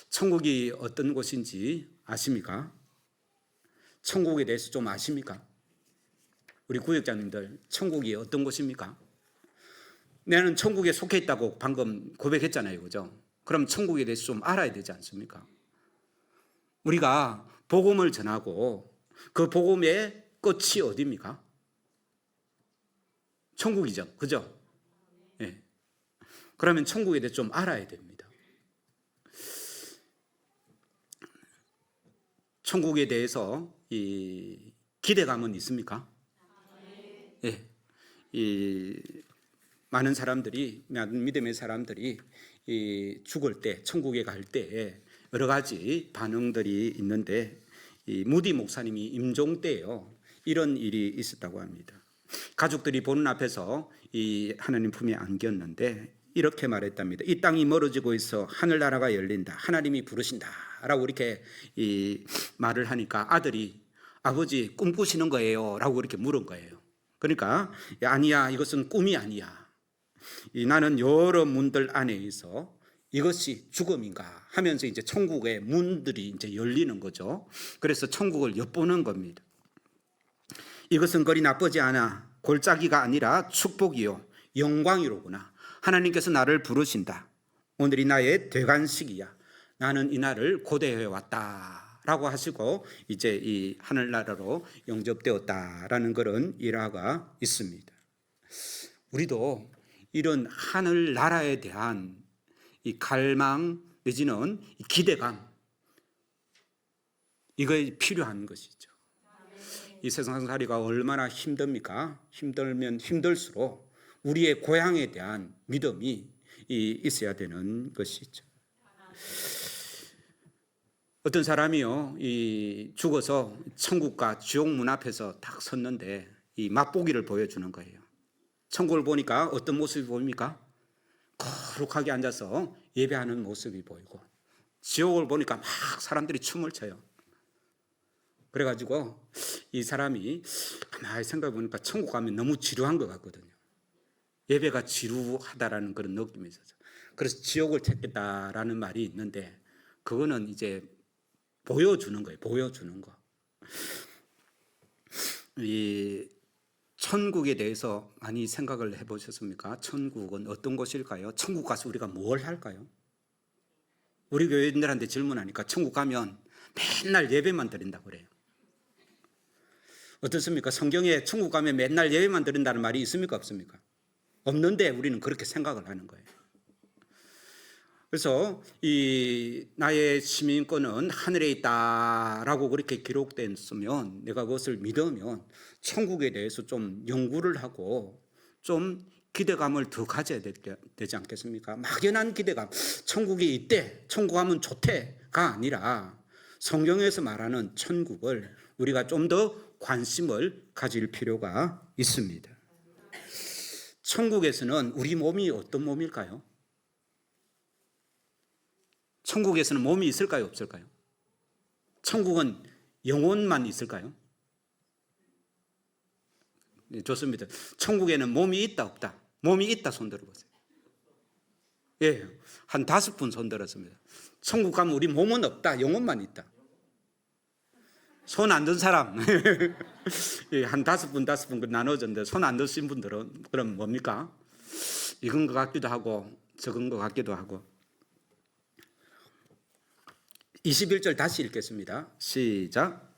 천국이 어떤 곳인지 아십니까? 천국에 대해서 좀 아십니까? 우리 구역장님들, 천국이 어떤 곳입니까? 나는 천국에 속해 있다고 방금 고백했잖아요. 그죠? 그럼 천국에 대해서 좀 알아야 되지 않습니까? 우리가 복음을 전하고 그 복음의 끝이 어디입니까? 천국이죠. 그죠? 네. 그러면 천국에 대해서 좀 알아야 됩니다. 천국에 대해서 이 기대감은 있습니까? 예. 이 많은 사람들이, 많은 믿음의 사람들이 이 죽을 때, 천국에 갈 때 여러 가지 반응들이 있는데, 이 무디 목사님이 임종 때요 이런 일이 있었다고 합니다. 가족들이 보는 앞에서 이 하나님 품에 안겼는데 이렇게 말했답니다. 이 땅이 멀어지고 있어 하늘나라가 열린다. 하나님이 부르신다라고 이렇게 이 말을 하니까 아들이 아버지 꿈꾸시는 거예요? 라고 이렇게 물은 거예요. 그러니까 아니야, 이것은 꿈이 아니야. 나는 여러 문들 안에 있어 이것이 죽음인가 하면서 이제 천국의 문들이 이제 열리는 거죠. 그래서 천국을 엿보는 겁니다. 이것은 그리 나쁘지 않아. 골짜기가 아니라 축복이요 영광이로구나. 하나님께서 나를 부르신다. 오늘이 나의 대관식이야. 나는 이 날을 고대해 왔다 라고 하시고 이제 이 하늘나라로 영접되었다라는 그런 일화가 있습니다. 우리도 이런 하늘나라에 대한 이 갈망 내지는 이 기대감, 이거 필요한 것이죠. 이 세상살이가 얼마나 힘듭니까? 힘들면 힘들수록 우리의 고향에 대한 믿음이 있어야 되는 것이죠. 어떤 사람이요, 이 죽어서 천국과 지옥 문 앞에서 딱 섰는데 이 맛보기를 보여주는 거예요. 천국을 보니까 어떤 모습이 보입니까? 거룩하게 앉아서 예배하는 모습이 보이고, 지옥을 보니까 막 사람들이 춤을 춰요. 그래가지고 이 사람이 가만히 생각해 보니까 천국 가면 너무 지루한 것 같거든요. 예배가 지루하다라는 그런 느낌이 있어서 그래서 지옥을 택했다라는 말이 있는데, 그거는 이제 보여주는 거예요. 보여주는 거. 이 천국에 대해서 많이 생각을 해보셨습니까? 천국은 어떤 곳일까요? 천국 가서 우리가 뭘 할까요? 우리 교회인들한테 질문하니까 천국 가면 맨날 예배만 드린다고 그래요. 어떻습니까? 성경에 천국 가면 맨날 예배만 드린다는 말이 있습니까? 없습니까? 없는데 우리는 그렇게 생각을 하는 거예요. 그래서 이 나의 시민권은 하늘에 있다라고 그렇게 기록됐으면, 내가 그것을 믿으면 천국에 대해서 좀 연구를 하고 좀 기대감을 더 가져야 되지 않겠습니까? 막연한 기대감, 천국이 있대, 천국 가면 좋대가 아니라 성경에서 말하는 천국을 우리가 좀 더 관심을 가질 필요가 있습니다. 천국에서는 우리 몸이 어떤 몸일까요? 천국에서는 몸이 있을까요? 없을까요? 천국은 영혼만 있을까요? 네, 좋습니다. 천국에는 몸이 있다 없다? 몸이 있다 손 들어보세요. 예, 한 5분 손 들었습니다. 천국 가면 우리 몸은 없다, 영혼만 있다. 손 안 든 사람 예, 한 5분 나눠졌는데 손 안 드신 분들은 그럼 뭡니까? 이건 것 같기도 하고 적은 것 같기도 하고. 21절 다시 읽겠습니다. 시작.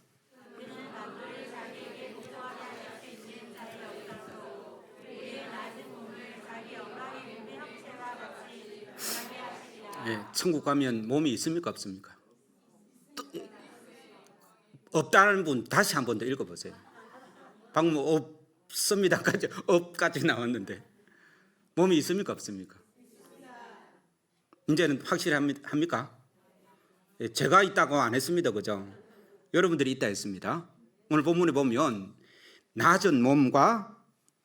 네, 천국 가면 몸이 있습니까? 없습니까? 없다는 분 다시 한 번 더 읽어보세요. 방금 없습니다까지 없까지 나왔는데 몸이 있습니까? 없습니까? 이제는 확실합니까? 제가 있다고 안 했습니다. 그죠? 여러분들이 있다 했습니다. 오늘 본문에 보면 낮은 몸과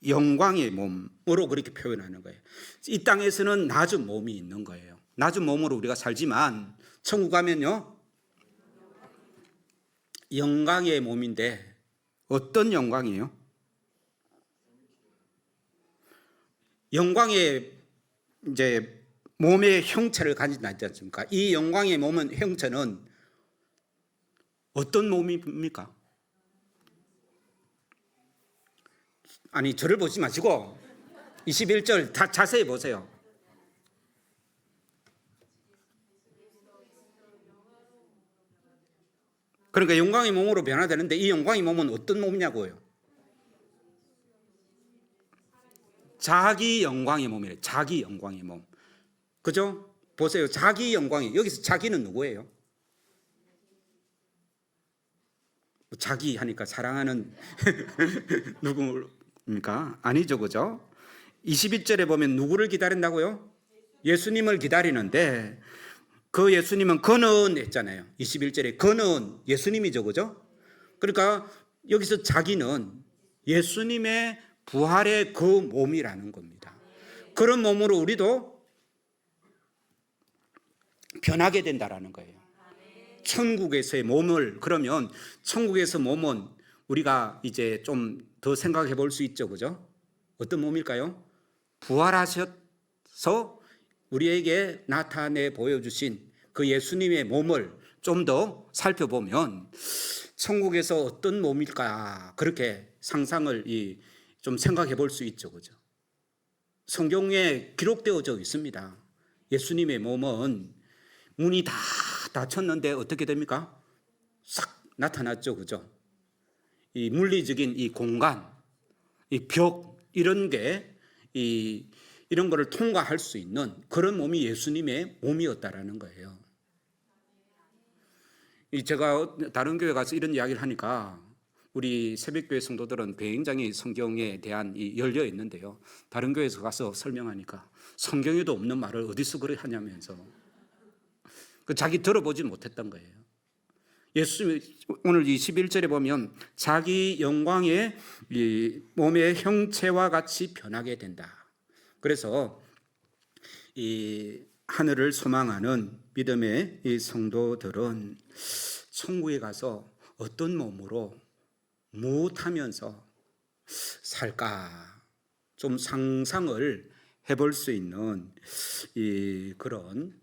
영광의 몸으로 그렇게 표현하는 거예요. 이 땅에서는 낮은 몸이 있는 거예요. 낮은 몸으로 우리가 살지만 천국 가면요 영광의 몸인데, 어떤 영광이에요? 영광의 이제 몸의 형체를 가진다 했지 않습니까? 이 영광의 몸은 형체는 어떤 몸입니까? 아니, 저를 보지 마시고 21절 다 자세히 보세요. 그러니까 영광의 몸으로 변화되는데 이 영광의 몸은 어떤 몸이냐고요? 자기 영광의 몸이래요. 자기 영광의 몸. 그죠? 보세요. 자기 영광이, 여기서 자기는 누구예요? 자기 하니까 사랑하는 누구입니까? 아니죠, 그죠? 21절에 보면 누구를 기다린다고요? 예수님을 기다리는데 그 예수님은 그는 했잖아요. 21절에 그는 예수님이죠, 그죠? 그러니까 여기서 자기는 예수님의 부활의 그 몸이라는 겁니다. 그런 몸으로 우리도 변하게 된다라는 거예요. 천국에서의 몸을, 그러면 천국에서 몸은 우리가 이제 좀 더 생각해 볼 수 있죠, 그죠? 어떤 몸일까요? 부활하셔서 우리에게 나타내 보여주신 그 예수님의 몸을 좀 더 살펴보면 천국에서 어떤 몸일까, 그렇게 상상을 좀 생각해 볼 수 있죠, 그죠? 성경에 기록되어져 있습니다. 예수님의 몸은 문이 다 닫혔는데 어떻게 됩니까? 싹 나타났죠, 그죠? 이 물리적인 이 공간, 이 벽, 이런 게 이런 거를 통과할 수 있는 그런 몸이 예수님의 몸이었다라는 거예요. 제가 다른 교회 가서 이런 이야기를 하니까 우리 새벽교회 성도들은 굉장히 성경에 대한 열려 있는데요. 다른 교회에서 가서 설명하니까 성경에도 없는 말을 어디서 그래 하냐면서 자기 들어보지 못했던 거예요. 예수 오늘 21절에 보면 자기 영광의 몸의 형체와 같이 변하게 된다. 그래서 이 하늘을 소망하는 믿음의 이 성도들은 천국에 가서 어떤 몸으로 무엇하면서 살까 좀 상상을 해볼 수 있는 그런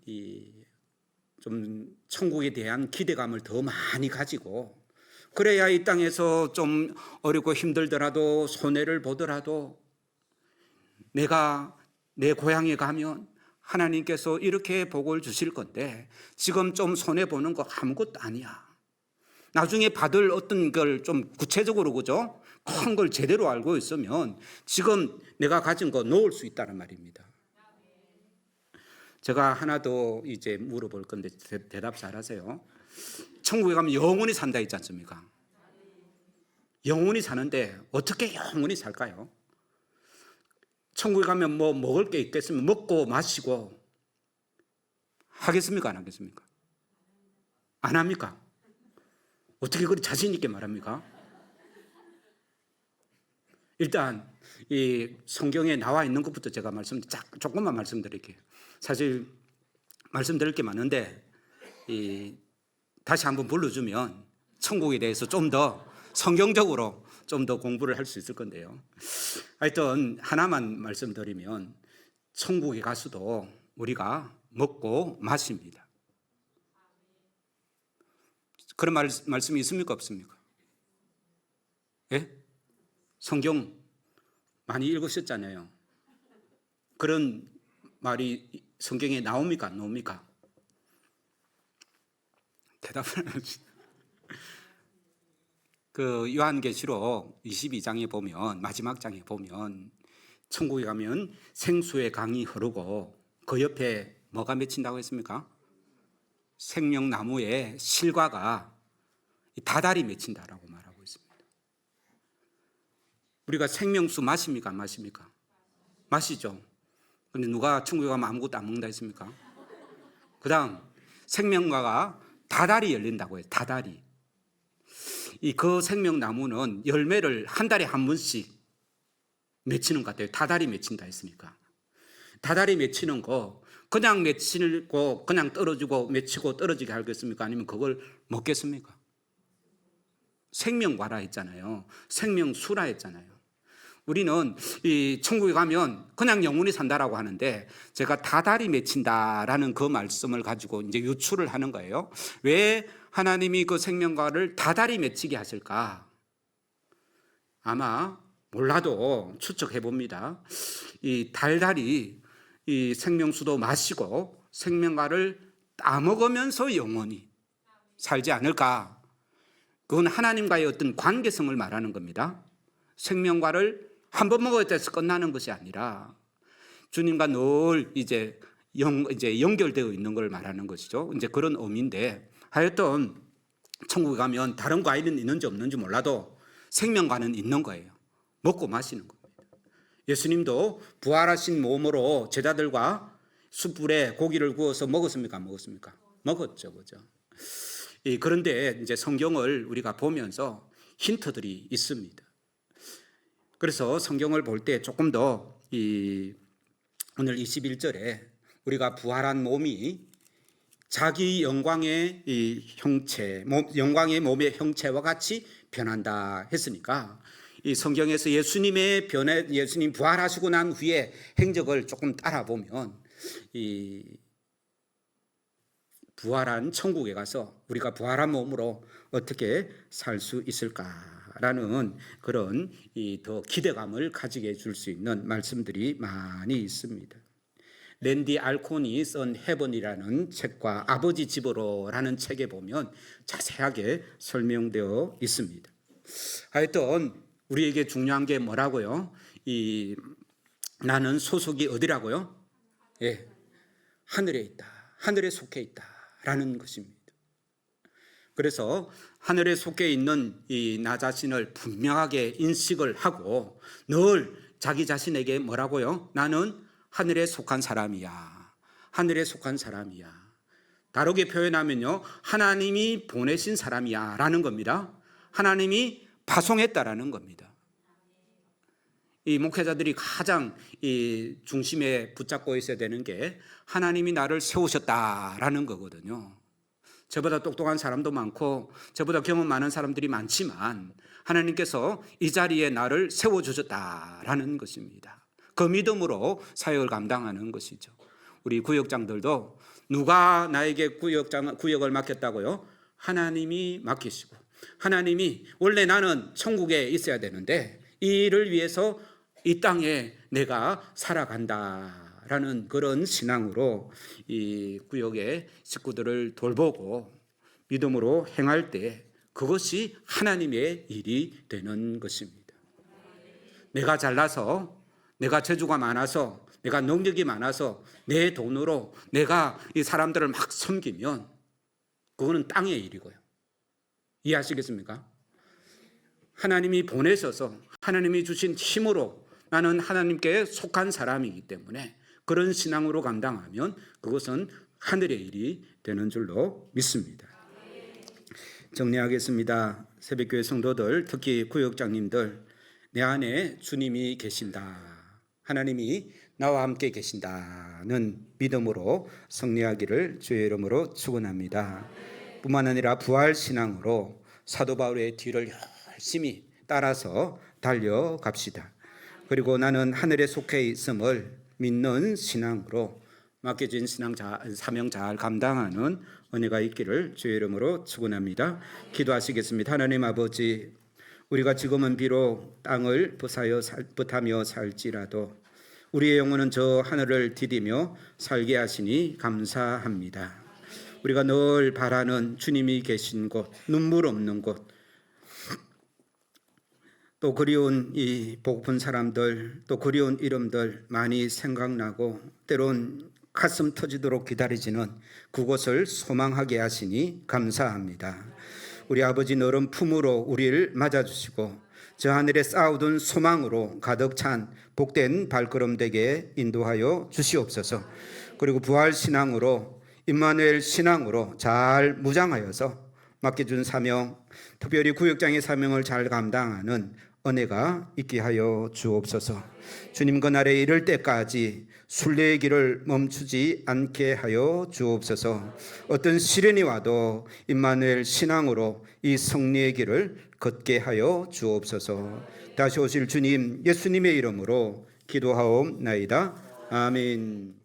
좀 천국에 대한 기대감을 더 많이 가지고, 그래야 이 땅에서 좀 어렵고 힘들더라도 손해를 보더라도 내가 내 고향에 가면 하나님께서 이렇게 복을 주실 건데 지금 좀 손해 보는 거 아무것도 아니야. 나중에 받을 어떤 걸 좀 구체적으로, 그죠? 큰 걸 제대로 알고 있으면 지금 내가 가진 거 놓을 수 있다는 말입니다. 제가 하나 더 이제 물어볼 건데 대답 잘하세요. 천국에 가면 영원히 산다 했지 않습니까? 영원히 사는데 어떻게 영원히 살까요? 천국에 가면 뭐 먹을 게 있겠으면 먹고 마시고 하겠습니까? 안 하겠습니까? 안 합니까? 어떻게 그리 자신 있게 말합니까? 일단 이 성경에 나와 있는 것부터 제가 조금만 말씀드릴게요. 사실 말씀드릴 게 많은데 다시 한번 불러주면 천국에 대해서 좀 더 성경적으로 좀 더 공부를 할 수 있을 건데요. 하여튼 하나만 말씀드리면 천국에 가서도 우리가 먹고 마십니다. 그런 말씀이 있습니까? 없습니까? 예? 성경 많이 읽으셨잖아요. 그런 말이 성경에 나옵니까? 안 나옵니까? 대답을 안 하시죠. 그 요한계시록 22장에 보면, 마지막 장에 보면 천국에 가면 생수의 강이 흐르고 그 옆에 뭐가 맺힌다고 했습니까? 생명나무에 실과가 다달이 맺힌다라고 말하고 있습니다. 우리가 생명수 마십니까? 안 마십니까? 마시죠. 근데 누가 천국에 가면 아무것도 안 먹는다 했습니까? 그 다음 생명과가 다달이 열린다고 해요. 다달이. 그 생명나무는 열매를 한 달에 한 번씩 맺히는 것 같아요. 다달이 맺힌다 했으니까. 다달이 맺히는 거 그냥 맺히고 그냥 떨어지고 맺히고 떨어지게 하겠습니까? 아니면 그걸 먹겠습니까? 생명과라 했잖아요. 생명수라 했잖아요. 우리는 이 천국에 가면 그냥 영원히 산다라고 하는데 제가 다달이 맺힌다라는 그 말씀을 가지고 이제 유추를 하는 거예요. 왜 하나님이 그 생명과를 다달이 맺히게 하실까? 아마 몰라도 추측해 봅니다. 이 달달이 이 생명수도 마시고 생명과를 따먹으면서 영원히 살지 않을까? 그건 하나님과의 어떤 관계성을 말하는 겁니다. 생명과를 한 번 먹어야 해서 끝나는 것이 아니라 주님과 늘 이제 연결되어 있는 걸 말하는 것이죠. 이제 그런 의미인데 하여튼 천국에 가면 다른 과일은 있는지 없는지 몰라도 생명과는 있는 거예요. 먹고 마시는 겁니다. 예수님도 부활하신 몸으로 제자들과 숯불에 고기를 구워서 먹었습니까? 안 먹었습니까? 먹었죠, 그죠? 그런데 이제 성경을 우리가 보면서 힌트들이 있습니다. 그래서 성경을 볼 때 조금 더 오늘 21절에 우리가 부활한 몸이 자기 영광의 형체, 영광의 몸의 형체와 같이 변한다 했으니까 이 성경에서 예수님 부활하시고 난 후에 행적을 조금 따라 보면 이 부활한 천국에 가서 우리가 부활한 몸으로 어떻게 살 수 있을까라는 그런 더 기대감을 가지게 해줄 수 있는 말씀들이 많이 있습니다. 랜디 알콘이 쓴 헤븐이라는 책과 아버지 집으로라는 책에 보면 자세하게 설명되어 있습니다. 하여튼 우리에게 중요한 게 뭐라고요? 나는 소속이 어디라고요? 예, 하늘에 있다. 하늘에 속해 있다라는 것입니다. 그래서 하늘에 속해 있는 나 자신을 분명하게 인식을 하고 늘 자기 자신에게 뭐라고요? 나는 하늘에 속한 사람이야. 하늘에 속한 사람이야. 다르게 표현하면요, 하나님이 보내신 사람이야 라는 겁니다. 하나님이 파송했다라는 겁니다. 이 목회자들이 가장 이 중심에 붙잡고 있어야 되는 게 하나님이 나를 세우셨다라는 거거든요. 저보다 똑똑한 사람도 많고 저보다 경험 많은 사람들이 많지만 하나님께서 이 자리에 나를 세워주셨다라는 것입니다. 그 믿음으로 사역을 감당하는 것이죠. 우리 구역장들도 누가 나에게 구역을 맡겼다고요? 하나님이 맡기시고 하나님이 원래 나는 천국에 있어야 되는데 이 일을 위해서 이 땅에 내가 살아간다라는 그런 신앙으로 이 구역의 식구들을 돌보고 믿음으로 행할 때 그것이 하나님의 일이 되는 것입니다. 내가 잘나서 내가 재주가 많아서 내가 능력이 많아서 내 돈으로 내가 이 사람들을 막 섬기면 그거는 땅의 일이고요. 이해하시겠습니까? 하나님이 보내셔서 하나님이 주신 힘으로 나는 하나님께 속한 사람이기 때문에 그런 신앙으로 감당하면 그것은 하늘의 일이 되는 줄로 믿습니다. 정리하겠습니다. 새벽교회 성도들, 특히 구역장님들, 내 안에 주님이 계신다. 하나님이 나와 함께 계신다는 믿음으로 승리하기를 주의 이름으로 축원합니다. 뿐만 아니라 부활신앙으로 사도 바울의 뒤를 열심히 따라서 달려갑시다. 그리고 나는 하늘에 속해 있음을 믿는 신앙으로 맡겨진 사명 잘 감당하는 은혜가 있기를 주의 이름으로 축원합니다. 기도하시겠습니다. 하나님 아버지, 우리가 지금은 비록 땅을 벗하며 살지라도 우리의 영혼은 저 하늘을 디디며 살게 하시니 감사합니다. 우리가 늘 바라는 주님이 계신 곳, 눈물 없는 곳, 또 그리운 이 복분 사람들, 또 그리운 이름들 많이 생각나고 때론 가슴 터지도록 기다리지는 그곳을 소망하게 하시니 감사합니다. 우리 아버지 너른 품으로 우리를 맞아주시고 저 하늘에 쌓아둔 소망으로 가득 찬 복된 발걸음 되게 인도하여 주시옵소서. 그리고 부활신앙으로 임마누엘 신앙으로 잘 무장하여서 맡겨준 사명, 특별히 구역장의 사명을 잘 감당하는 은혜가 있게 하여 주옵소서. 주님 그날에 이를 때까지 순례의 길을 멈추지 않게 하여 주옵소서. 어떤 시련이 와도 임마누엘 신앙으로 이 승리의 길을 걷게 하여 주옵소서. 다시 오실 주님 예수님의 이름으로 기도하옵나이다. 아멘.